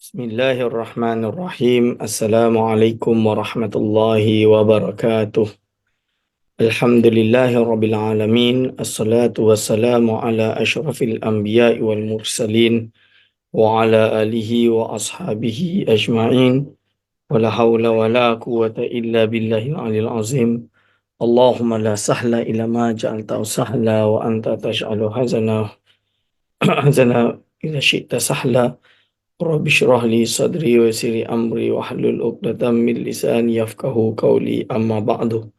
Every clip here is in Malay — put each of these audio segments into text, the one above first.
Bismillahirrahmanirrahim. Assalamualaikum warahmatullahi wabarakatuh. Alhamdulillahi rabbil alamin. Assalatu wassalamu ala ashrafil anbiya'i wal mursalin wa ala alihi wa ashabihi ajma'in. Wa la hawla wa la quwwata illa billahil aliyil azim. Allahumma la sahla illa ma ja'altahu sahla wa anta taj'alu hazana ila syi'ta sahla. Rabbi shrah li sadri wa yassir li amri wahlul 'uqdatam min lisani yafqahu qawli, amma ba'du.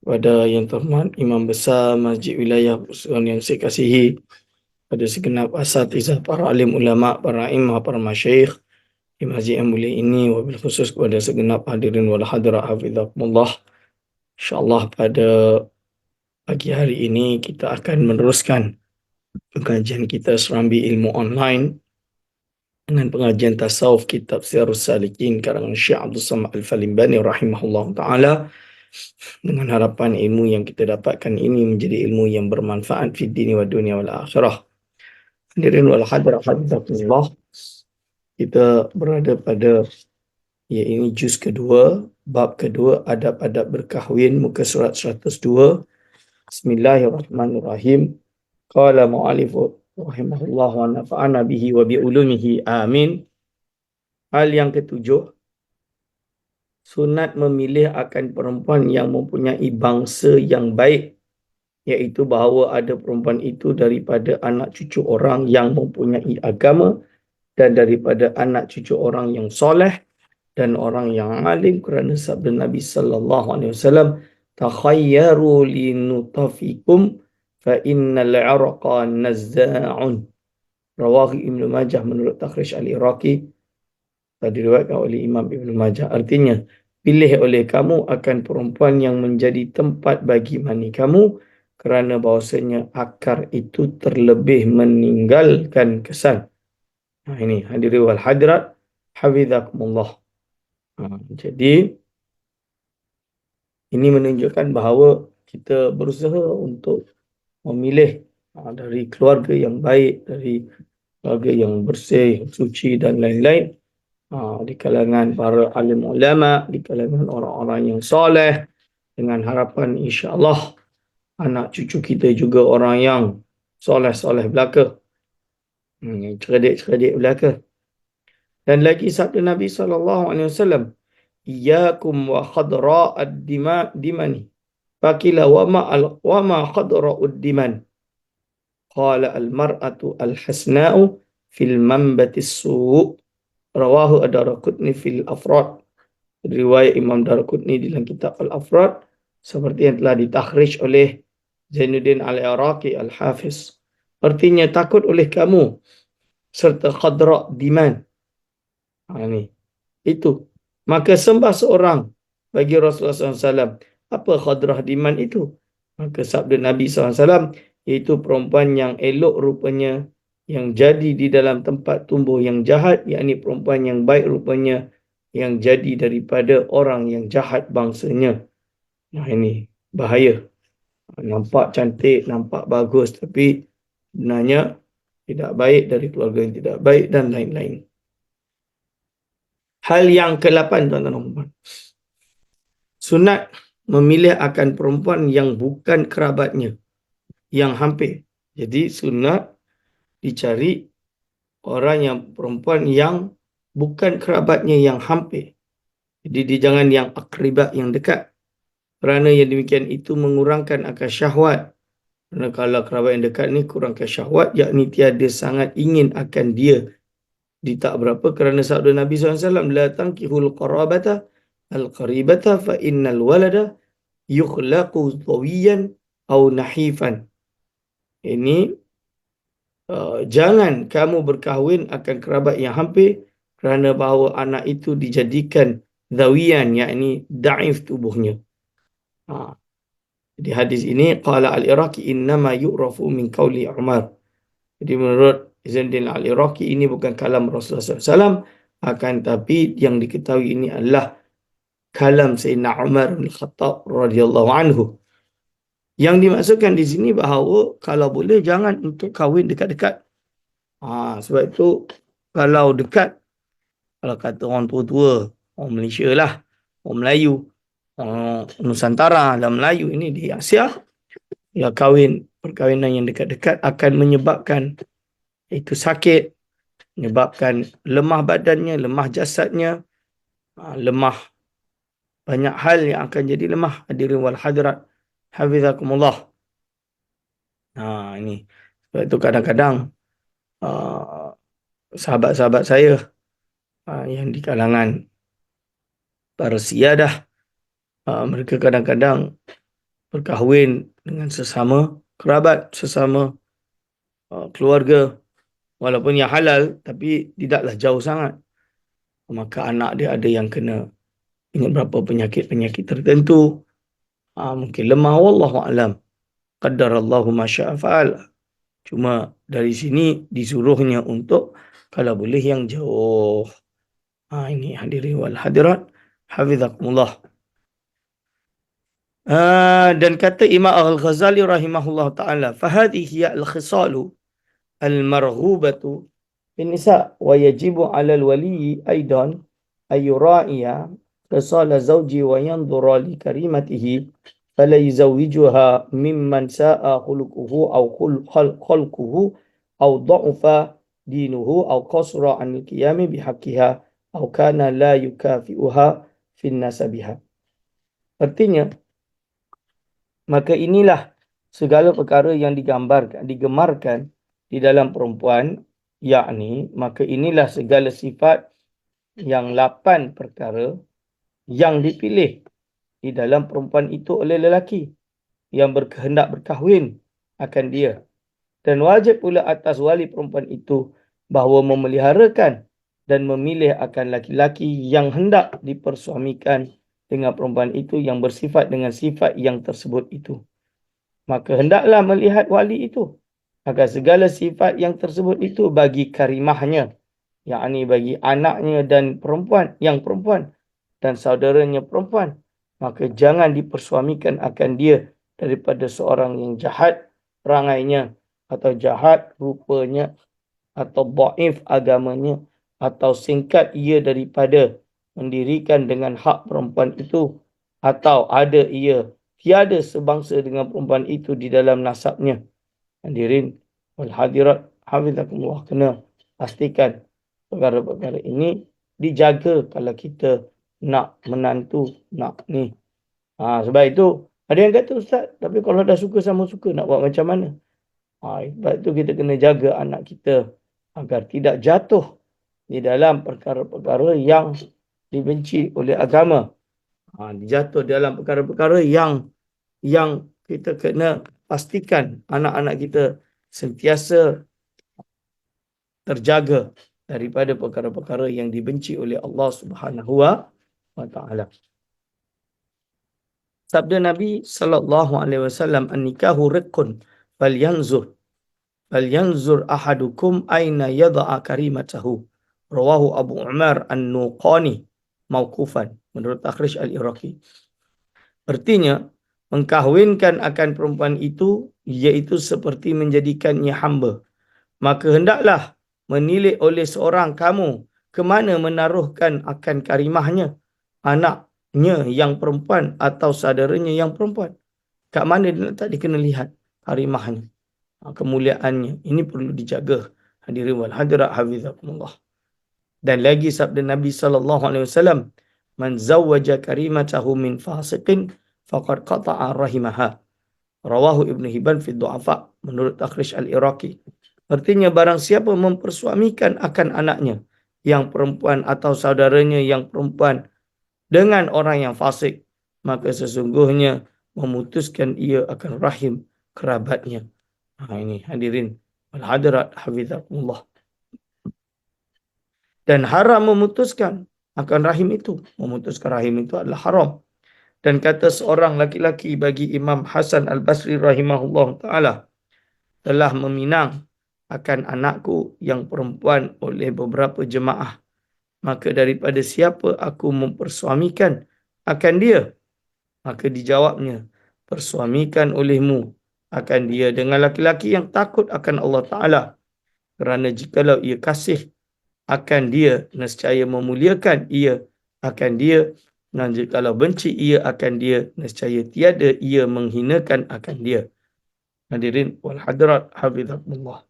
Pada yang terhormat Imam Besar Masjid Wilayah Persekutuan yang saya kasihi, pada segenap asatizah, para alim ulama, para imam, para masyayikh di masjid yang mulia ini, wabil khusus kepada segenap hadirin wal hadirat hafizakumullah. InsyaAllah pada pagi hari ini kita akan meneruskan pengajian kita serambi ilmu online dengan pengajian tasawuf kitab Syiarus Salikin karangan Syekh Abdul Samad Al-Falimbani rahimahullah ta'ala, dengan harapan ilmu yang kita dapatkan ini menjadi ilmu yang bermanfaat fi dini wa dunia wal akhirah. Hadirin wal hadirat hafizakumullah, kita berada pada ini juz kedua, bab kedua, adab-adab berkahwin, muka surat 102. Bismillahirrahmanirrahim. Qala mu'alif rahimahullah wa nafa'ana bihi wa bi ulumihi, amin. Hal yang ketujuh, sunat memilih akan perempuan yang mempunyai bangsa yang baik, iaitu bahawa ada perempuan itu daripada anak cucu orang yang mempunyai agama dan daripada anak cucu orang yang soleh dan orang yang alim, kerana sabda Nabi sallallahu alaihi wasallam, takhayyaru linutafikum fa innal 'arqa nazza'un. Rawahu Ibnu Majah menurut takhrij Al-Iraqi, diriwayatkan oleh Imam Ibnu Majah. Artinya, pilih oleh kamu akan perempuan yang menjadi tempat bagi mani kamu, kerana bahawasanya akar itu terlebih meninggalkan kesan. Ini hadirin wal hadirat hafizakumullah. Jadi ini menunjukkan bahawa kita berusaha untuk memilih dari keluarga yang baik, dari keluarga yang bersih, suci dan lain-lain, di kalangan para alim ulama, di kalangan orang-orang yang soleh, dengan harapan insya-Allah anak cucu kita juga orang yang soleh-soleh belaka, cerdik-cerdik belaka. Dan lagi sabda Nabi sallallahu alaihi wasallam, iyyakum wa khadra'ad dimani. Fakila wa ma khadra'ud diman? Qala al-mar'atu al-hasna'u fil manbatis su'. Rawahu ad-Daraqutni fil afrad. Riwayat Imam Daraqutni dalam kitab Al-Afrad, seperti yang telah ditakhrij oleh Zainuddin Al-Iraqi Al-Hafiz. Artinya, takut oleh kamu serta khadra' diman. Ini itu. Maka sembah seorang bagi Rasulullah SAW. Apa khadrah diman itu? Maka sabda Nabi SAW, iaitu perempuan yang elok rupanya, yang jadi di dalam tempat tumbuh yang jahat, yakni perempuan yang baik rupanya, yang jadi daripada orang yang jahat bangsanya. Ini bahaya. Nampak cantik, nampak bagus, tapi sebenarnya tidak baik, dari keluarga yang tidak baik dan lain-lain. Hal yang ke-8, tuan-tuan dan puan, sunat memilih akan perempuan yang bukan kerabatnya, yang hampir. Jadi sunat dicari orang yang perempuan yang bukan kerabatnya yang hampir. Jadi dia jangan yang akribah, yang dekat. Kerana yang demikian itu mengurangkan akal syahwat. Kerana kalau kerabat yang dekat ni kurangkan syahwat, yakni tiada sangat ingin akan dia di tak berapa, kerana sabda Nabi SAW, la tankihul qarabata al-qaribata fa innal walada yukhlaqu tawiyan au nahifan. Ini jangan kamu berkahwin akan kerabat yang hampir, kerana bahawa anak itu dijadikan zawiyan, yakni daif tubuhnya. Di hadis ini, qala al-Iraqi innama yu'rafu min qawli Umar. Jadi menurut Zainuddin Al-Iraqi, ini bukan kalam Rasulullah SAW, akan tapi yang diketahui ini adalah kalam Sayyidina Umar bin Khattab radhiyallahu anhu. Yang dimaksudkan di sini bahawa kalau boleh jangan untuk kahwin dekat-dekat. Sebab itu kalau dekat Kalau kata orang tua-tua, orang Malaysia lah, orang Melayu, orang Nusantara dalam Melayu ini di Asia, ya perkahwinan yang dekat-dekat akan menyebabkan itu sakit, menyebabkan lemah badannya, lemah jasadnya, lemah banyak hal yang akan jadi lemah. Hadirin wal hadirat, hafizakumullah. Ini sebab itu kadang-kadang uh, sahabat-sahabat saya yang di kalangan para siyadah, mereka kadang-kadang berkahwin dengan sesama kerabat, sesama keluarga, walaupun yang halal tapi tidaklah jauh sangat. Maka anak dia ada yang kena berapa penyakit-penyakit tertentu, mungkin lemah, wallahu alam, qaddarallahu ma syaa fa'al. Cuma dari sini disuruhnya untuk kalau boleh yang jauh. Ini hadirin wal hadirat, hafizakumullah. Dan kata Imam Al-Ghazali rahimahullah ta'ala, fahadhi hiya al-khisalu al-marghubatu bin nisa wa yajibu 'ala al-wali aidan ay yura'iya khisala zawji wa yanzura li karimatihi fala yuzawwijuha mimman sa'a khuluquhu aw khalquhu aw dha'afa dinuhu aw qasra 'an al-qiyami bihaqqiha aw kana la yukafi'uha fi nasabiha. Artinya, maka inilah segala perkara yang digemarkan di dalam perempuan, yakni maka inilah segala sifat yang 8 perkara yang dipilih di dalam perempuan itu oleh lelaki yang berkehendak berkahwin akan dia. Dan wajib pula atas wali perempuan itu bahawa memeliharakan dan memilih akan laki-laki yang hendak dipersuamikan dengan perempuan itu yang bersifat dengan sifat yang tersebut itu. Maka hendaklah melihat wali itu agar segala sifat yang tersebut itu bagi karimahnya, yakni bagi anaknya dan perempuan dan saudaranya perempuan, maka jangan dipersuamikan akan dia daripada seorang yang jahat perangainya, atau jahat rupanya, atau dhaif agamanya, atau singkat ia daripada mendirikan dengan hak perempuan itu, atau ada ia tiada sebangsa dengan perempuan itu di dalam nasabnya. Hadirin wal hadirat, hafizakumullah, kena pastikan perkara-perkara ini dijaga kalau kita nak menantu, nak ni. Sebab itu ada yang kata, Ustaz, tapi kalau dah suka sama suka nak buat macam mana? Sebab itu kita kena jaga anak kita agar tidak jatuh di dalam perkara-perkara yang dibenci oleh agama. Jatuh dalam perkara-perkara yang kita kena pastikan anak-anak kita sentiasa terjaga daripada perkara-perkara yang dibenci oleh Allah Subhanahu wa taala. Sabda Nabi sallallahu alaihi wasallam, an-nikahu riqqun falyanzur ahadukum aina yad'a karimatahu. Rawahu Abu Umar An-Nuqani mauqufan, menurut Takhrij Al-Iraqi. Artinya, mengkahwinkan akan perempuan itu iaitu seperti menjadikannya hamba. Maka hendaklah menilik oleh seorang kamu ke mana menaruhkan akan karimahnya, anaknya yang perempuan atau saudaranya yang perempuan. Kat mana dia tak kena lihat karimahnya, kemuliaannya. Ini perlu dijaga. Hadirin wal hadirat, hafizakumullah. Dan lagi sabda Nabi sallallahu alaihi wasallam, man zawwaja karimatahu min fasiqin faqad qata'a rahimaha. Rawahu Ibn Hibban fi Du'afa, menurut Takhrij Al-Iraqi. Artinya, barang siapa mempersuamikan akan anaknya yang perempuan atau saudaranya yang perempuan dengan orang yang fasik, maka sesungguhnya memutuskan ia akan rahim kerabatnya. Ini hadirin wal hadirat, hafizakumullah. Dan haram memutuskan akan rahim itu. Memutuskan rahim itu adalah haram. Dan kata seorang laki-laki bagi Imam Hasan Al-Basri rahimahullah ta'ala, telah meminang akan anakku yang perempuan oleh beberapa jemaah, maka daripada siapa aku mempersuamikan akan dia? Maka dijawabnya, persuamikan olehmu akan dia dengan laki-laki yang takut akan Allah Ta'ala. Kerana jikalau ia kasih akan dia, nescaya memuliakan ia akan dia, dan jikalau benci ia akan dia, nescaya tiada ia menghinakan akan dia. Hadirin wal hadirat hafizakumullah.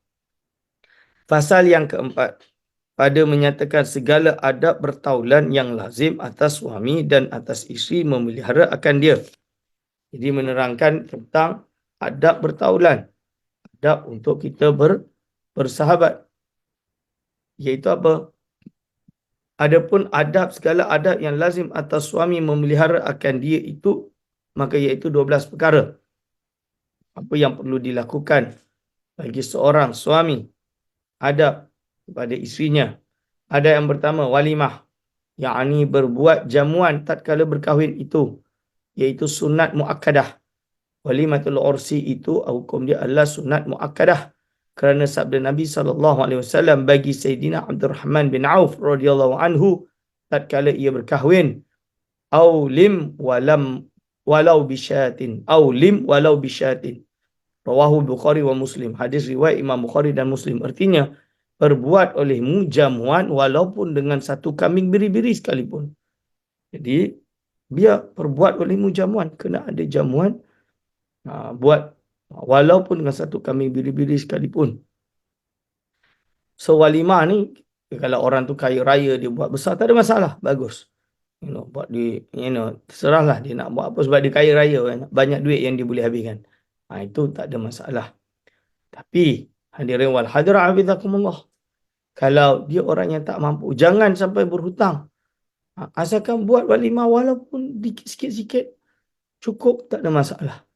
Pasal yang keempat, pada menyatakan segala adab bertaulan yang lazim atas suami dan atas isteri memelihara akan dia. Jadi menerangkan tentang adab bertaulan, adab untuk kita bersahabat. Iaitu apa? Adapun adab, segala adab yang lazim atas suami memelihara akan dia itu, maka iaitu 12 perkara. Apa yang perlu dilakukan bagi seorang suami adab kepada isterinya. Ada yang pertama, walimah, yakni berbuat jamuan tatkala berkahwin itu, iaitu sunat muakkadah. Walimatul ursi itu hukum dia adalah sunat muakkadah, kerana sabda Nabi SAW bagi Sayyidina Abdurrahman bin Auf radhiyallahu anhu tatkala ia berkahwin, aulim walau bisyatin, aulim walau bisyatin. Rawahu Bukhari wa Muslim. Hadis riwayat Imam Bukhari dan Muslim. Artinya, perbuat olehmu jamuan walaupun dengan satu kambing biri-biri sekalipun. Jadi, biar perbuat olehmu jamuan. Kena ada jamuan. Buat walaupun dengan satu kambing biri-biri sekalipun. So, walimah ni, kalau orang tu kaya raya, dia buat besar, tak ada masalah. Bagus. Buat di, terserahlah dia nak buat apa sebab dia kaya raya. Banyak duit yang dia boleh habiskan. Itu tak ada masalah. Tapi hadirin wal hadirat hafizakumullah, kalau dia orang yang tak mampu, jangan sampai berhutang. Asalkan buat walimah walaupun sikit-sikit cukup, tak ada masalah.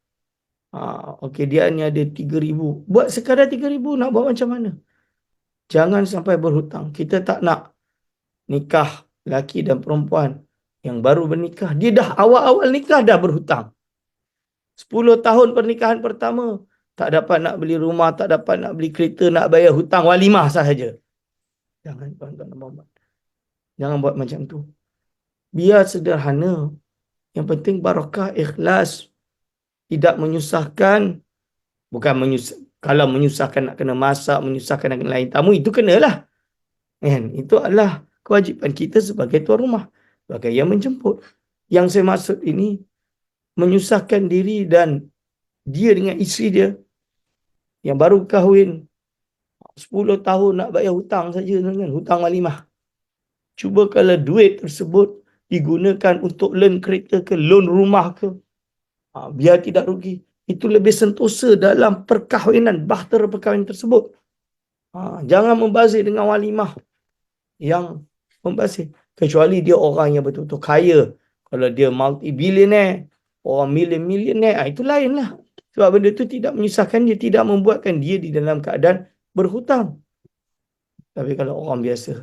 Okey, dia ni ada 3,000. Buat sekadar 3,000, nak buat macam mana? Jangan sampai berhutang. Kita tak nak nikah lelaki dan perempuan yang baru bernikah, dia dah awal-awal nikah dah berhutang. 10 tahun pernikahan pertama, tak dapat nak beli rumah, tak dapat nak beli kereta, nak bayar hutang walimah sahaja. Jangan tuan-tuan. Jangan buat macam tu. Biar sederhana. Yang penting barakah, ikhlas. Tidak menyusahkan. Bukan kalau menyusahkan nak kena masak, menyusahkan nak kena lain tamu, itu kenalah. Itu adalah kewajipan kita sebagai tuan rumah, sebagai yang menjemput. Yang saya maksud ini, menyusahkan diri dan dia dengan isteri dia yang baru kahwin 10 tahun nak bayar hutang saja, hutang walimah. Cuba kalau duit tersebut digunakan untuk loan kereta ke, loan rumah ke, biar tidak rugi. Itu lebih sentosa dalam perkahwinan, bahtera perkahwinan tersebut. Jangan membazir dengan walimah yang membazir. Kecuali dia orang yang betul-betul kaya. Kalau dia multi-billionaire, orang million-millionaire, itu lain lah. Sebab benda itu tidak menyusahkan dia, tidak membuatkan dia di dalam keadaan berhutang. Tapi kalau orang biasa,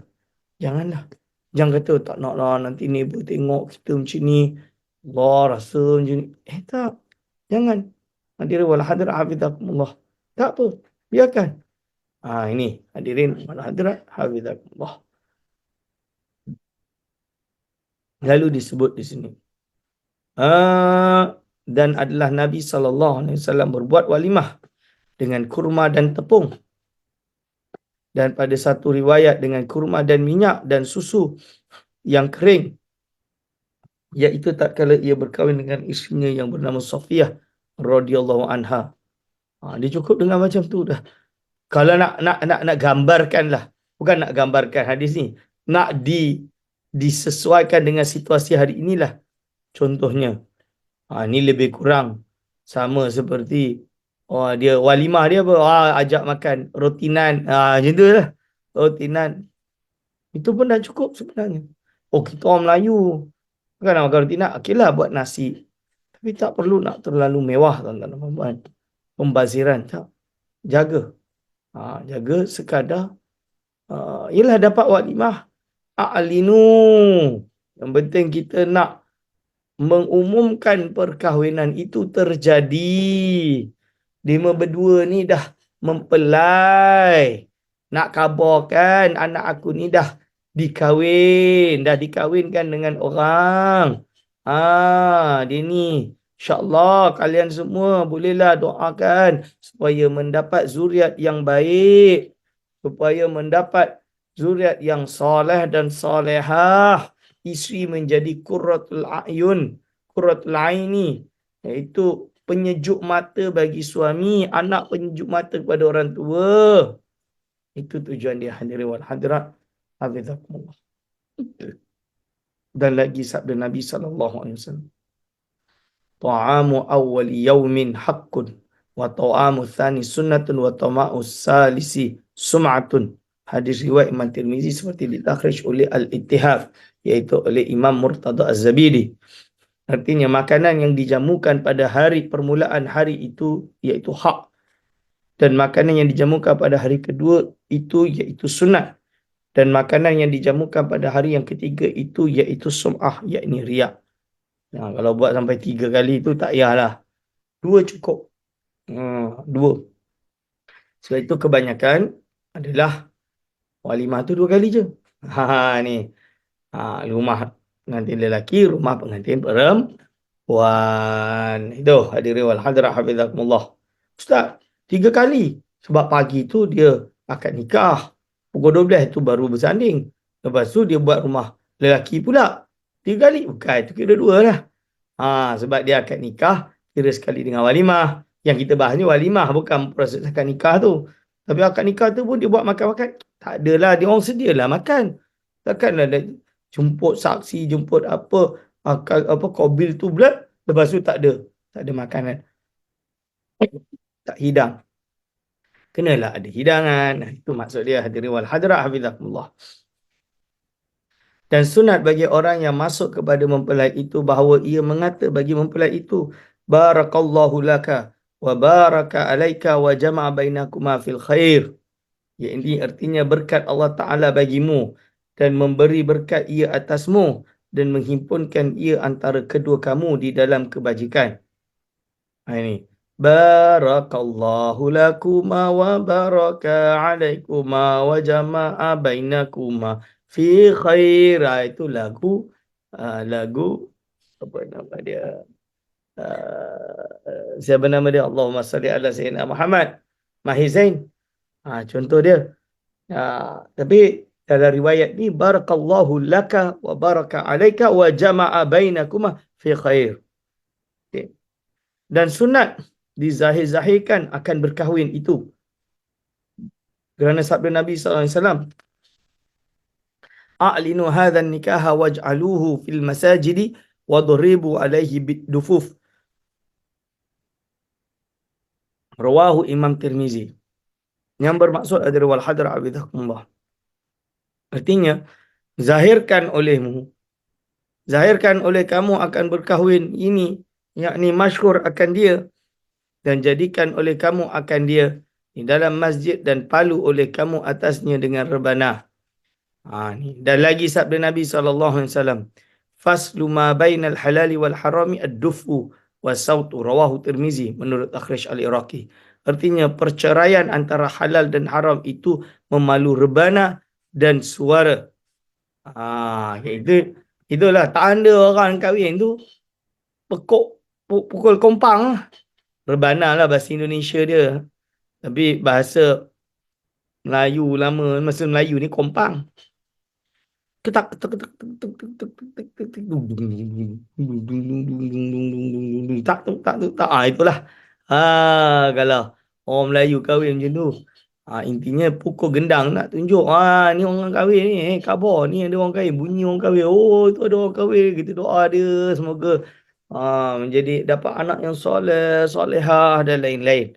janganlah. Jangan kata tak nak lah, nanti neighbor tengok kita macam ni, Allah rasa macam ni. Tak. Jangan. Hadirin wal hadirat hafizakumullah. Tak apa. Biarkan. Ini hadirin wal hadirat hafizakumullah. Lalu disebut di sini. Dan adalah Nabi SAW berbuat walimah dengan kurma dan tepung. Dan pada satu riwayat dengan kurma dan minyak dan susu yang kering. Iaitu tak kala ia berkahwin dengan isterinya yang bernama Safiyah radhiyallahu anha. Dia cukup dengan macam tu dah. Kalau nak gambarkan lah. Bukan nak gambarkan hadis ni. Nak disesuaikan dengan situasi hari inilah. Contohnya. Ni lebih kurang sama seperti dia walimah dia apa? Ajak makan rotinan. Macam tu lah. Rotinan. Itu pun dah cukup sebenarnya. Kita orang Melayu. Bukan nak makan rotinan. Okeylah buat nasi. Tapi tak perlu nak terlalu mewah tuan-tuan dan puan-puan. Pembaziran tak. Jaga. Jaga sekadar. Yelah dapat walimah. A'linu. Yang penting kita nak mengumumkan perkahwinan itu terjadi. Dia berdua ni dah mempelai. Nak kabarkan anak aku ni dah dikahwin. Dah dikahwinkan dengan orang. Dia ni. InsyaAllah kalian semua bolehlah doakan supaya mendapat zuriat yang baik. Supaya mendapat zuriat yang soleh dan solehah, isteri menjadi qurratul ayun, qurratul aini, iaitu penyejuk mata bagi suami, anak penyejuk mata kepada orang tua. Itu tujuan dia, hadirin wal hadirat, hafizakumullah. Dan lagi sabda Nabi SAW, ta'amu awwali yaumin haqqun wa ta'amu thani sunnatun wa ta'amu salisi sum'atun. Hadis riwayat Imam Tirmizi seperti ditakhrij oleh Al-Ittihaf, iaitu oleh Imam Murtada Az-Zabidi. Artinya makanan yang dijamukan pada hari permulaan hari itu iaitu hak, dan makanan yang dijamukan pada hari kedua itu iaitu sunat, dan makanan yang dijamukan pada hari yang ketiga itu iaitu sum'ah, iaitu riak. Nah, kalau buat sampai 3 kali itu tak payahlah. 2 cukup. 2. Sebab itu kebanyakan adalah walimah tu 2 kali je. Ni. Rumah pengantin lelaki, rumah pengantin perempuan. Itu hadirin wal hadirat hafizakumullah. Ustaz, 3 kali. Sebab pagi tu dia akad nikah. Pukul 12 tu baru bersanding. Lepas tu dia buat rumah lelaki pula. 3 kali. Bukan, itu kira 2 lah. Sebab dia akad nikah, kira sekali dengan walimah. Yang kita bahas ni walimah, bukan proses akad nikah tu. Tapi akad nikah tu pun dia buat makan-makan. Tak adalah, dia orang sedialah makan. Takkanlah ada jemput saksi, jemput apa, apa qabil tu pula, lepas tu tak ada makanan. Tak hidang. Kenalah ada hidangan. Itu maksud dia, hadirin wal hadirat hafizakumullah. Dan sunat bagi orang yang masuk kepada mempelai itu bahawa ia mengata bagi mempelai itu, barakallahu laka wa baraka alaika wa jama'a bainakuma fil khair. Ya, ini artinya berkat Allah Ta'ala bagimu dan memberi berkat ia atasmu dan menghimpunkan ia antara kedua kamu di dalam kebajikan. Ini. Barakallahu lakuma wa baraka alaikuma wa jama'a bainakuma fi khair. Itu lagu apa nama dia? Siapa nama dia? Allahumma salli ala sayyidina Muhammad. Mahir Zain. Contoh dia. Tapi dalam riwayat ni, barakallahu laka wa baraka alaika wa jama'a bainakuma fi khair. Okay. Dan sunat dizahir-zahirkan akan berkahwin itu. Kerana sabda Nabi SAW, a'linu hadhan nikaha waj'aluhu fil masajidi wadribu alaihi bidufuf. Rawahu Imam Tirmizi. Yang bermaksud adalah wal hadra abidhakumullah. Artinya, zahirkan oleh kamu akan berkahwin ini, yakni masyhur akan dia, dan jadikan oleh kamu akan dia di dalam masjid dan palu oleh kamu atasnya dengan rebanah. Ni. Dan lagi sabda Nabi SAW, faslu ma bainal halali wal harami ad-dufu wa sautu, rawahu Tirmizi menurut Takhrij Al-Iraqi. Artinya perceraian antara halal dan haram itu memalu rebanah dan suara. Itulah tanda orang kahwin tu pukul kompang. Rebanah lah bahasa Indonesia dia. Tapi bahasa Melayu lama, masa Melayu ni kompang. Ketak ketak ketak ketak ketak ketak ketak ketak. Itulah. Kalau orang Melayu kahwin macam tu. Intinya pukul gendang nak tunjuk. Ni orang kahwin ni. Khabar ni ada orang kahwin. Bunyi orang kahwin. Oh, itu ada orang kahwin. Kita doa dia. Semoga menjadi dapat anak yang soleh, solehah dan lain-lain.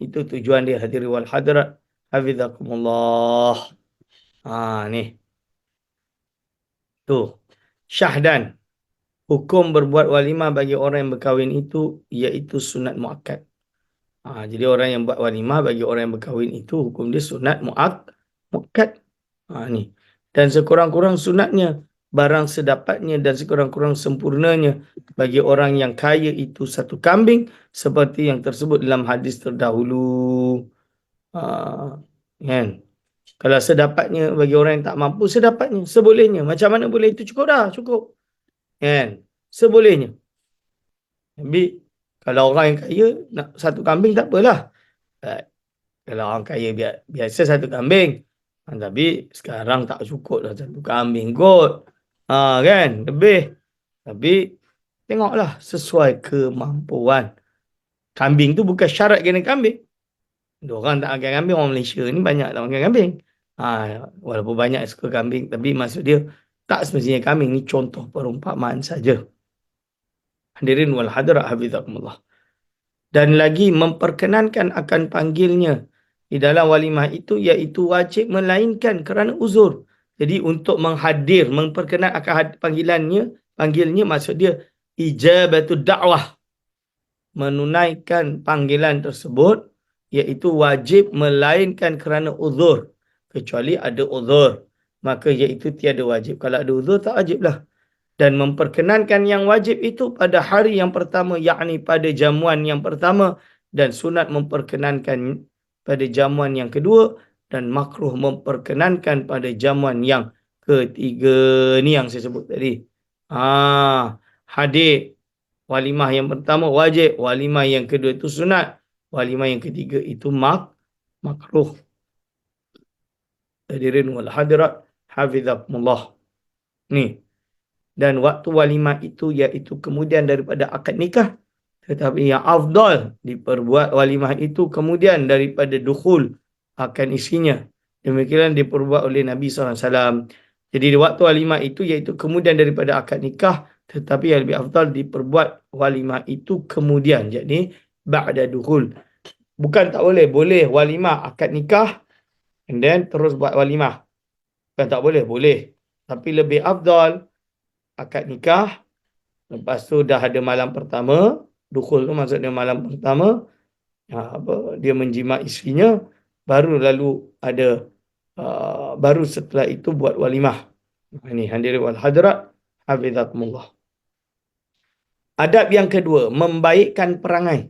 Itu tujuan dia, hadirin wal hadirat hafizakumullah. Ni. Tu. Syahdan. Hukum berbuat walimah bagi orang yang berkahwin itu iaitu sunat muakkad. Jadi orang yang buat walimah bagi orang yang berkahwin itu hukum dia sunat muakkad. Ni. Dan sekurang-kurang sunatnya barang sedapatnya dan sekurang-kurang sempurnanya bagi orang yang kaya itu 1 kambing seperti yang tersebut dalam hadis terdahulu. Kan? Kalau sedapatnya bagi orang yang tak mampu, sedapatnya, sebolehnya. Macam mana boleh itu cukup dah, cukup. Kan? Sebolehnya. Tapi kalau orang yang kaya nak 1 kambing tak apalah. Kalau orang kaya biasa 1 kambing. Tapi sekarang tak cukup dah satu kambing kot. Kan? Lebih. Tapi tengoklah sesuai kemampuan. Kambing tu bukan syarat kena kambing. Orang tak makan kambing, orang Malaysia ni banyak tak makan kambing. Walaupun banyak suka kambing, tapi maksud dia tak semestinya kambing. Ni contoh perumpamaan saja. Hadirin wal hadirat hafizakumullah. Dan lagi memperkenankan akan panggilnya di dalam walimah itu iaitu wajib melainkan kerana uzur. Jadi untuk menghadir, memperkenan akan panggilnya maksud dia ijabatul da'wah. Menunaikan panggilan tersebut iaitu wajib melainkan kerana uzur. Kecuali ada uzur, maka iaitu tiada wajib. Kalau ada uzur tak wajiblah. Dan memperkenankan yang wajib itu pada hari yang pertama, yakni pada jamuan yang pertama, dan sunat memperkenankan pada jamuan yang kedua, dan makruh memperkenankan pada jamuan yang ketiga. Ni yang saya sebut tadi. Hadir walimah yang pertama wajib, walimah yang kedua itu sunat, walimah yang ketiga itu makruh. Hadirin wal hadirat hafizakumullah. Ni. Dan waktu walimah itu iaitu kemudian daripada akad nikah. Tetapi yang afdal diperbuat walimah itu kemudian daripada dukhul akan isinya. Demikian diperbuat oleh Nabi SAW. Jadi waktu walimah itu iaitu kemudian daripada akad nikah. Tetapi yang lebih afdal diperbuat walimah itu kemudian. Jadi ba'da dukhul. Bukan tak boleh. Boleh walimah akad nikah and then terus buat walimah. Bukan tak boleh. Boleh. Tapi lebih afdal akad nikah, lepas tu dah ada malam pertama, dukhul tu maksudnya malam pertama, dia menjima isterinya, baru lalu ada baru setelah itu buat walimah. Ini hadirin wal hadirat hafizakumullah. Adab yang kedua, membaikkan perangai.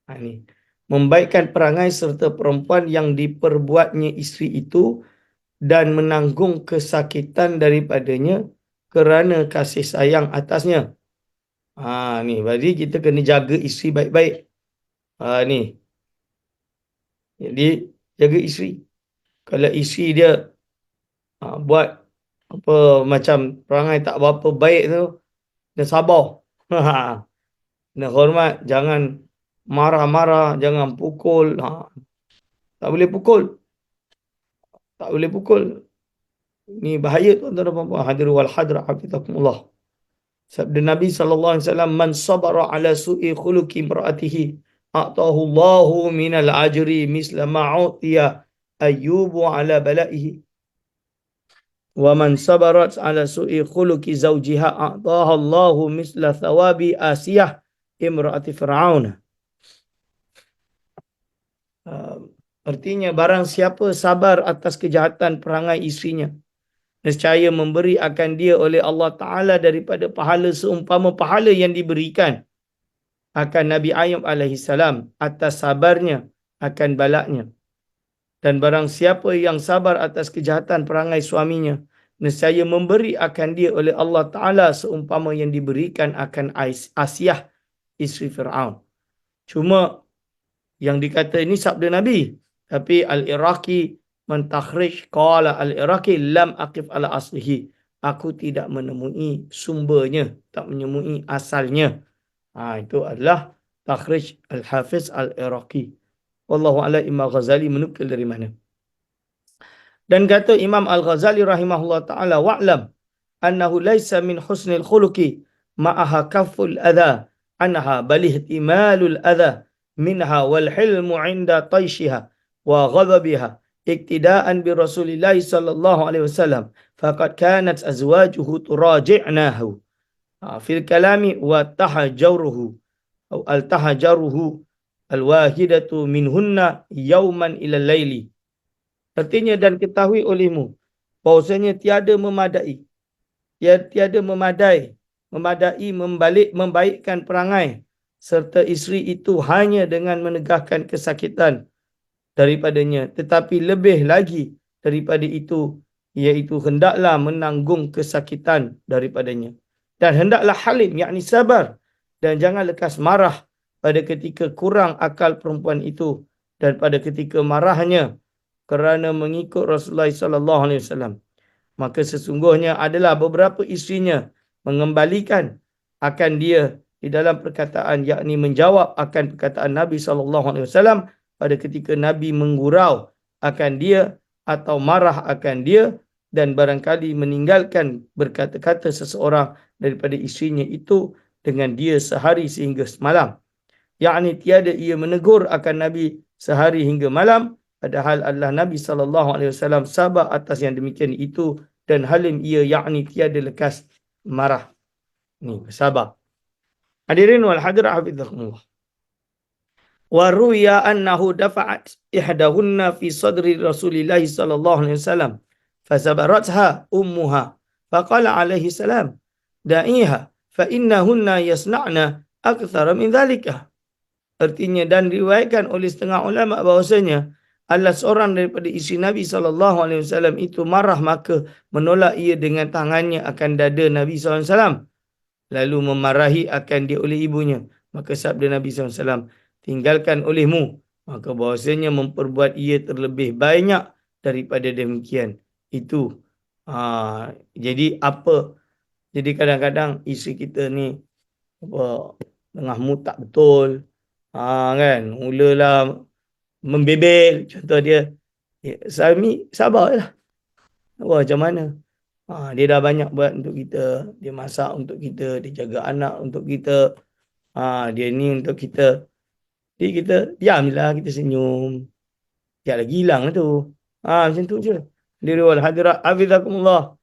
Ini membaikkan perangai serta perempuan yang diperbuatnya isteri itu dan menanggung kesakitan daripadanya kerana kasih sayang atasnya. Ni, berarti kita kena jaga isteri baik-baik. Ni. Jadi, jaga isteri. Kalau isteri dia buat apa macam perangai tak berapa baik tu, dia sabar. Dia hormat, jangan marah-marah, jangan pukul. Tak boleh pukul. Tak boleh pukul. Ni bahaya tuan-tuan dan puan-puan. Hadirin wal hadirat hafizakumullah. Sabda Nabi SAW, man sabara ala su'i khuluqi imra'atihi a'tahu Allahu minal ajri misla ma'utiya ayyubu ala bala'ihi. Wa man sabarat ala su'i khuluqi zawjiha a'taha Allahu misla thawabi Asiyah imra'ati Fir'aun. Artinya barang siapa sabar atas kejahatan perangai isterinya, nescaya memberi akan dia oleh Allah Ta'ala daripada pahala seumpama pahala yang diberikan akan Nabi Ayub alaihissalam atas sabarnya akan balaknya. Dan barang siapa yang sabar atas kejahatan perangai suaminya, nescaya memberi akan dia oleh Allah Ta'ala seumpama yang diberikan akan Asiyah, isteri Fir'aun. Cuma yang dikata ini sabda Nabi. Tapi Al-Iraqi mentakhrij, qala Al-Iraqi lam aqif ala aslihi. Aku tidak menemui sumbernya, tak menemui asalnya. Itu adalah takhrij Al-Hafiz Al-Iraqi. Wallahu a'lam, Imam Ghazali menukil dari mana. Dan kata Imam Al-Ghazali rahimahullah ta'ala, wa'lam annahu laysa min husnil khuluqi ma'aha kafful adha anha bal ihtimalul adha minha wal hilmu 'inda tayshiha wa ghadabiha iktidaan bi Rasulillah sallallahu alaihi wasallam faqad kanat azwajuhu turaji'nahu fil kalami wa tahajjuruhu atau al-tahajjuruhu al-wahidatu minhunna yawman ila laili. Artinya, dan ketahui olehmu bahawasanya tiada memadai membaikkan perangai serta isteri itu hanya dengan menegahkan kesakitan daripadanya, tetapi lebih lagi daripada itu iaitu hendaklah menanggung kesakitan daripadanya, dan hendaklah halim yakni sabar, dan jangan lekas marah pada ketika kurang akal perempuan itu, dan pada ketika marahnya kerana mengikut Rasulullah sallallahu alaihi wasallam. Maka sesungguhnya adalah beberapa isterinya mengembalikan akan dia di dalam perkataan, yakni menjawab akan perkataan Nabi SAW pada ketika Nabi menggurau akan dia atau marah akan dia, dan barangkali meninggalkan berkata-kata seseorang daripada isterinya itu dengan dia sehari sehingga semalam. Yakni tiada ia menegur akan Nabi sehari hingga malam, padahal adalah Nabi SAW sabar atas yang demikian itu dan halim ia, yakni tiada lekas marah. Ni sabar. Hadirin wal hadirat hafizakumullah. Wa ruya annahu dafa'at ihdahunna fi sadri Rasulillah sallallahu alaihi wasallam fasabaratha ummuha faqala alaihi salam da'iha fa innahunna yasna'na akthara min dhalika. Artinya, dan diriwayatkan oleh setengah ulama bahawasanya adalah seorang daripada isteri Nabi SAW itu marah, maka menolak ia dengan tangannya akan dada Nabi SAW, lalu memarahi akan dia oleh ibunya. Maka sabda Nabi SAW, tinggalkan olehmu, maka bahawasanya memperbuat ia terlebih banyak daripada demikian. Itu. Jadi apa? Jadi kadang-kadang isteri kita ni tengah mood tak betul. Kan? Mulalah membebel, contoh dia, suami sabarlah. Macam mana? Dia dah banyak buat untuk kita, dia masak untuk kita, dia jaga anak untuk kita, dia ni untuk kita. Jadi kita diam je lah, kita senyum, tiap lagi hilang lah tu. Macam tu je. Diri wal hadirat hafizakumullah.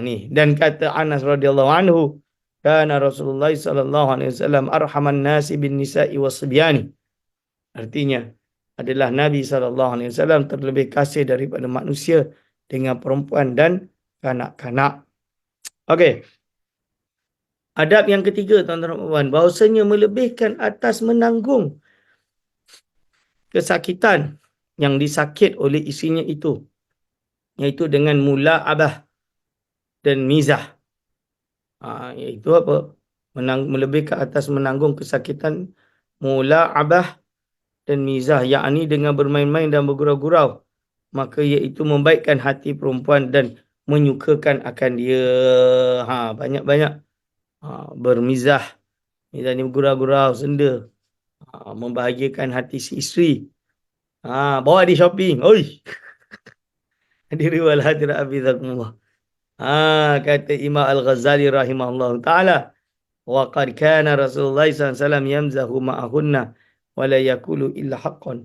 Ni, dan kata Anas radhiyallahu anhu, kana Rasulullah sallallahu alaihi wasallam arhaman nasi bin nisa'i wasbiani. Artinya, adalah Nabi SAW terlebih kasih daripada manusia dengan perempuan dan kanak-kanak. Okey. Adab yang ketiga, tuan-tuan dan puan, bahawasanya melebihkan atas menanggung kesakitan yang disakit oleh isinya itu, iaitu dengan mula'abah dan mizah. Iaitu apa? Melebihkan atas menanggung kesakitan mula'abah dan mizah, yakni dengan bermain-main dan bergurau-gurau, maka iaitu membaikkan hati perempuan dan menyukakan akan dia. Banyak-banyak bermizah, mizah ni bergurau-gurau, senda, membahagiakan hati si isteri. Bawa di shopping. Oi. Hadiri wal hadirat hafizakumullah. Kata Imam Al-Ghazali rahimahullah ta'ala, wa qad kana Rasulullah SAW yamzahu ma'ahunna wa la yakulu illa haqqan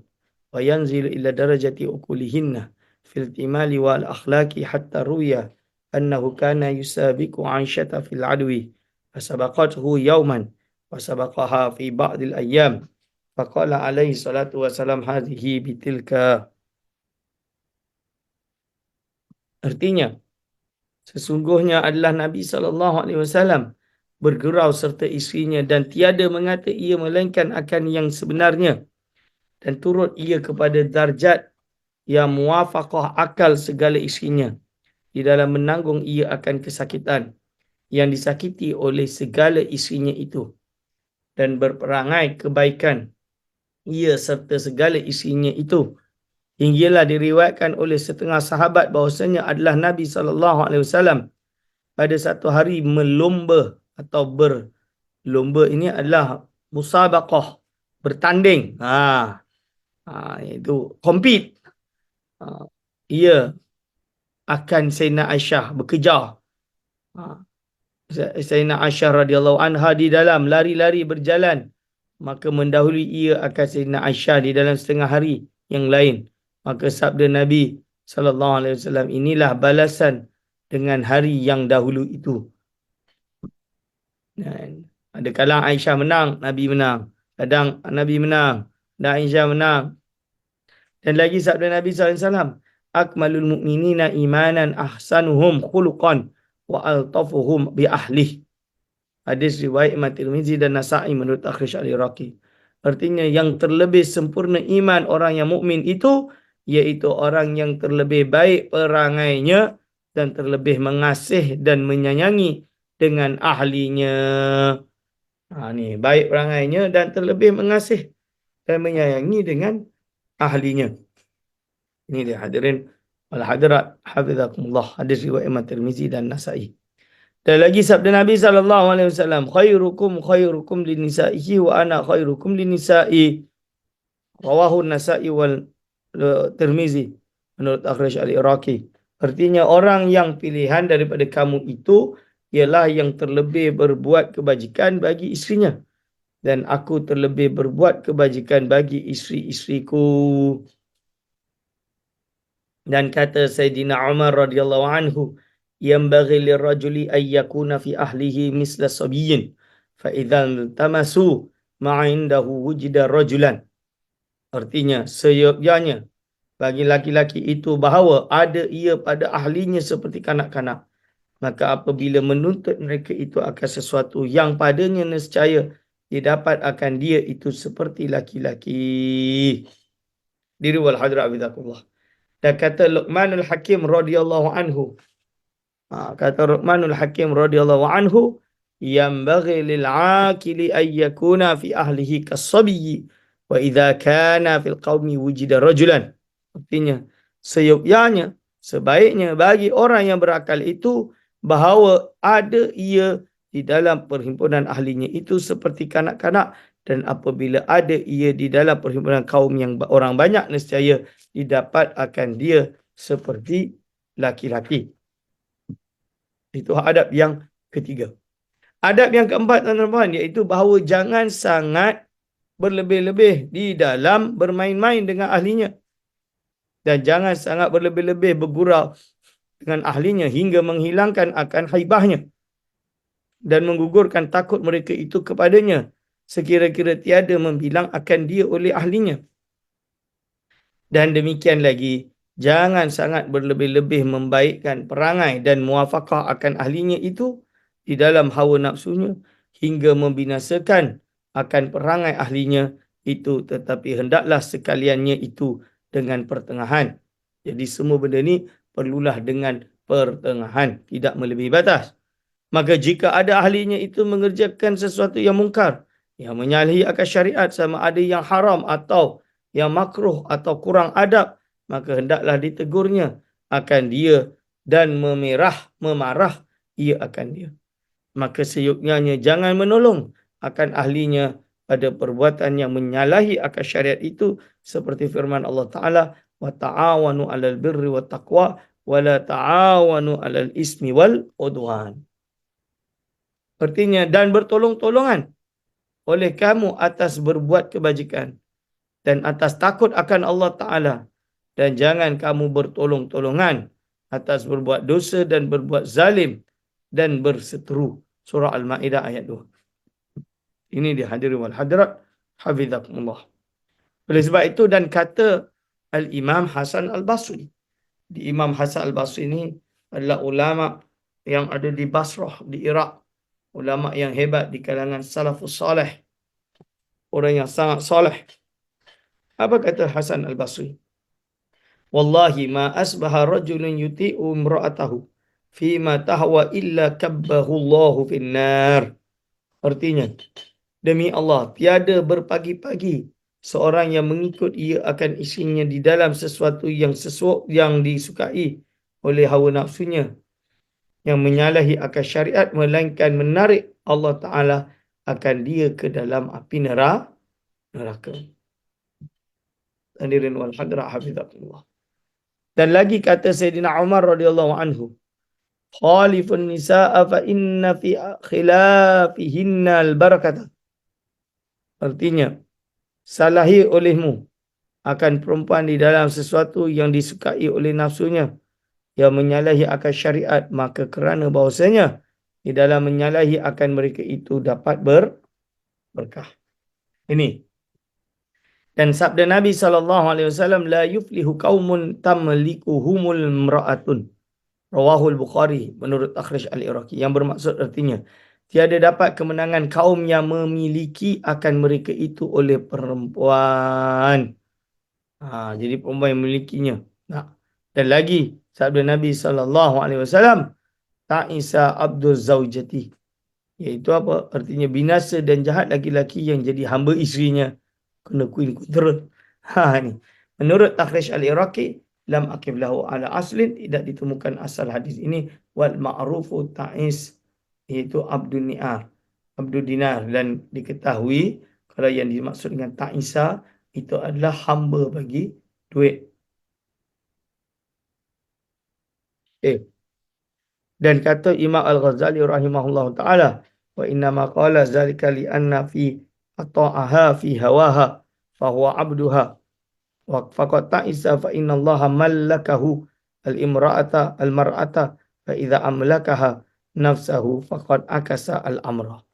wa yanzilu illa darajati ukulihinna fil timali wal akhlaqi hatta ruya annahu kana yusabiqu Aisyata fil adwi fasabaqathu yawman wa sabaqaha fi ba'dil ayyam faqala alaihi salatu wassalam hadhihi bitilka. Artinya, sesungguhnya adalah Nabi SAW bergurau serta isterinya dan tiada mengata ia melainkan akan yang sebenarnya, dan turut ia kepada darjat yang muwafaqah akal segala isterinya di dalam menanggung ia akan kesakitan yang disakiti oleh segala isterinya itu, dan berperangai kebaikan ia serta segala isterinya itu, hinggalah diriwayatkan oleh setengah sahabat bahawasanya adalah Nabi SAW pada satu hari melomba atau berlomba, ini adalah musabaqah, bertanding. Itu compete. Ia akan Sayyidina Aisyah berkejar. Sayyidina Aisyah radhiyallahu anha di dalam lari-lari berjalan, maka mendahului ia akan Sayyidina Aisyah di dalam setengah hari yang lain. Maka sabda Nabi SAW, inilah balasan dengan hari yang dahulu itu. Dan ada kala Aisyah menang, Nabi menang. Kadang Nabi menang dan Aisyah menang. Dan lagi sabda Nabi SAW, akmalul mu'minina imanan ahsanuhum khuluqan wa altafuhum bi ahlih. Hadis riwayat Imam Tirmizi dan Nasa'i menurut Akhish al-Iraqi. Artinya, yang terlebih sempurna iman orang yang mukmin itu, iaitu orang yang terlebih baik perangainya dan terlebih mengasih dan menyayangi dengan ahlinya. Ni baik perangainya dan terlebih mengasih dan menyayangi dengan ahlinya. Ini dia hadirin wal hadirat hafizakumullah, hadis riwayat Imam Tirmizi dan Nasa'i. Dan lagi sabda Nabi SAW, khairukum khairukum linisaihi wa ana khairukum linisa'i. Rawahu Nasa'i wal Tirmizi menurut Akhraj al-Iraqi. Artinya orang yang pilihan daripada kamu itu ialah yang terlebih berbuat kebajikan bagi istrinya. Dan aku terlebih berbuat kebajikan bagi isteri-isteriku. Dan kata Sayyidina Umar radhiyallahu anhu, yanbaghi lirrajuli ay yakuna fi ahlihi misla sabiyyin fa idzal tamasu ma indahu wujida rajulan. Artinya seyogyanya bagi laki-laki itu bahawa ada ia pada ahlinya seperti kanak-kanak. Maka apabila menuntut mereka itu akan sesuatu yang padanya nescaya didapat akan dia itu seperti laki-laki. Diri wal hadra abidakullah. Dan kata Luqmanul Hakim radhiyallahu anhu. Kata Luqmanul Hakim radhiyallahu anhu, yanbaghi lil 'aqili ay yakuna fi ahlihi kas-sabiyyi wa idza kana fil qaumi wujida rajulan. Artinya seyogyanya, sebaiknya bagi orang yang berakal itu bahawa ada ia di dalam perhimpunan ahlinya itu seperti kanak-kanak, dan apabila ada ia di dalam perhimpunan kaum yang orang banyak nescaya didapat akan dia seperti laki-laki. Itu adab yang ketiga. Adab yang keempat, tuan-tuan, iaitu bahawa jangan sangat berlebih-lebih di dalam bermain-main dengan ahlinya. Dan jangan sangat berlebih-lebih bergurau dengan ahlinya hingga menghilangkan akan haibahnya dan menggugurkan takut mereka itu kepadanya sekira-kira tiada membilang akan dia oleh ahlinya. Dan demikian lagi, jangan sangat berlebih-lebih membaikkan perangai dan muafakah akan ahlinya itu di dalam hawa nafsunya hingga membinasakan akan perangai ahlinya itu, tetapi hendaklah sekaliannya itu dengan pertengahan. Jadi semua benda ni perlulah dengan pertengahan, tidak melebihi batas. Maka jika ada ahlinya itu mengerjakan sesuatu yang mungkar, yang menyalahi akal syariat, sama ada yang haram atau yang makruh atau kurang adab, maka hendaklah ditegurnya akan dia dan memarah ia akan dia. Maka seyogyanya jangan menolong akan ahlinya pada perbuatan yang menyalahi akal syariat itu, seperti firman Allah Ta'ala, wa ta'awanu 'alal birri wat taqwa wa la ta'awanu 'alal ismi wal udwan. Artinya, dan bertolong-tolongan oleh kamu atas berbuat kebajikan dan atas takut akan Allah Ta'ala, dan jangan kamu bertolong-tolongan atas berbuat dosa dan berbuat zalim dan berseteru. Surah Al-Ma'idah ayat 2. Ini dia hadirin wal hadirat hafizakumullah. Oleh sebab itu, dan kata Al-Imam Hasan Al-Basri. Di Imam Hasan Al-Basri ini adalah ulama yang ada di Basrah, di Iraq. Ulama yang hebat di kalangan salafus salih. Orang yang sangat salih. Apa kata Hasan Al-Basri? Wallahi ma asbaha rajulun yuti'u imra'atahu fima tahwa illa kabbahu Allahu finnar. Artinya, demi Allah, tiada berpagi-pagi seorang yang mengikut ia akan isinya di dalam sesuatu yang disukai oleh hawa nafsunya, yang menyalahi akal syariat, melainkan menarik Allah Ta'ala akan dia ke dalam api neraka. Hadirin wal hadirat hafizakumullah. Dan lagi kata Sayyidina Umar radhiyallahu anhu, khalifun nisaa fa inna fi khilafihinna al-barakata. Artinya, salahi olehmu akan perempuan di dalam sesuatu yang disukai oleh nafsunya, yang menyalahi akal syariat, maka kerana bahawasanya di dalam menyalahi akan mereka itu dapat berkah. Ini. Dan sabda Nabi SAW, la yuflihu qaumun tamlikuhumul mra'atun. Rawahul Bukhari menurut Akhraj al-Iraqi. Yang bermaksud artinya, tiada dapat kemenangan kaum yang memiliki akan mereka itu oleh perempuan. Jadi perempuan yang memilikinya. Dan lagi sabda Nabi SAW, ta'isa abdul zaujati. Iaitu apa? Artinya binasa dan jahat laki-laki yang jadi hamba isterinya. Kena kuin kudra. Ni. Menurut Akhraj al-Iraqi, lam aqim lahu ala aslin, tidak ditemukan asal hadis ini. Wal ma'rufu ta'is, iaitu abdun ni'ar, abdul dinar, dan diketahui kalau yang dimaksud dengan ta'isa itu adalah hamba bagi duit. Okay. Dan kata Imam Al-Ghazali rahimahullah ta'ala, wa inna ma qala zalika li anna fi ata'aha fi hawaha fahuwa abduha wa faqad ta'isa fa inna allaha mallakahu al-mar'ata fa idza amlakaha nafsahu faqad akasa al-amra.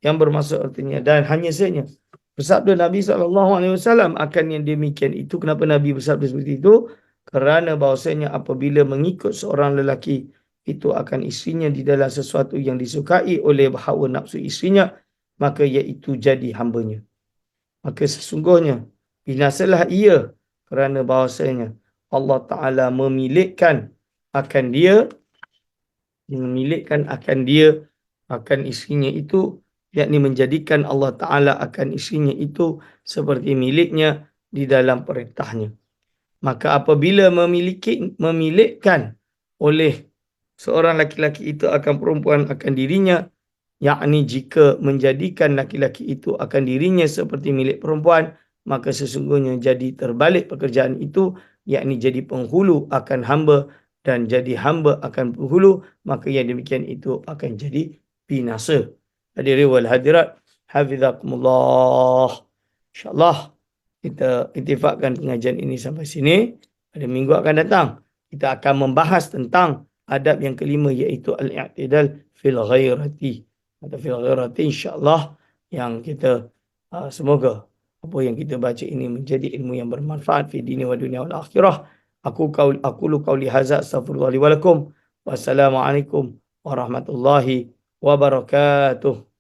Yang bermaksud artinya, dan hanya saja bersabda Nabi SAW akan yang demikian itu. Kenapa Nabi bersabda seperti itu? Kerana bahawasanya apabila mengikut seorang lelaki itu akan isterinya di dalam sesuatu yang disukai oleh hawa nafsu isterinya, maka iaitu jadi hambanya. Maka sesungguhnya binasalah ia, kerana bahawasanya Allah Ta'ala memilikkan akan dia, akan isterinya itu, yakni menjadikan Allah Ta'ala akan isterinya itu seperti miliknya di dalam perintahnya. Maka apabila memilikkan oleh seorang laki-laki itu akan perempuan akan dirinya, yakni jika menjadikan laki-laki itu akan dirinya seperti milik perempuan, maka sesungguhnya jadi terbalik pekerjaan itu, yakni jadi penghulu akan hamba, dan jadi hamba akan penghulu, maka yang demikian itu akan jadi binasa. Hadirin wal hadirat, hafizakumullah. InsyaAllah kita ittifaqkan pengajian ini sampai sini. Pada minggu akan datang kita akan membahas tentang adab yang kelima, iaitu al-i'tidal fil ghairati. Atau fil ghairati, insya-Allah yang kita semoga apa yang kita baca ini menjadi ilmu yang bermanfaat fi dini wa dunia wal akhirah. Aku qauli hadza, astaghfirullah li wa lakum. Wassalamualaikum warahmatullahi wabarakatuh.